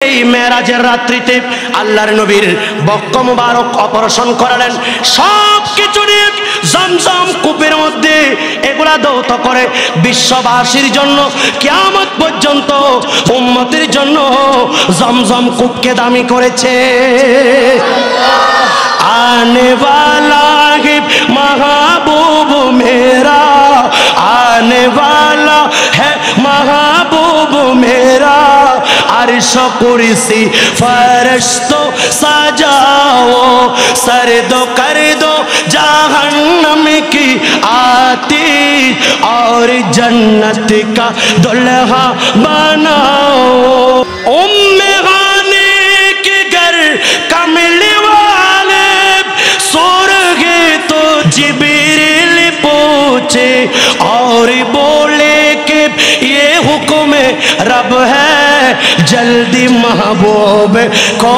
এই মেরাজের রাত্রিতে আল্লাহর নবীর বক্ষ মুবারক অপারেশন করালেন। সব কিছু নিয়ে জমজম কূপের মধ্যে এগুলা দৌত করে বিশ্ববাসীর জন্য কিয়ামত পর্যন্ত উম্মতের জন্য জমজম কূপকে দামি করেছে। आने वाला है महबूब मेरा, आने वाला है महबूब मेरा, अर्श कुर्सी फरिश्तों सजाओ, सर दो कर दो जहन्नम की आतिश और जन्नत का दुल्हा बनाओ। उम्मे हाने के घर कमली जिब्रील पूछे और बोले कि ये हुक्म रब है, जल्दी महबूब को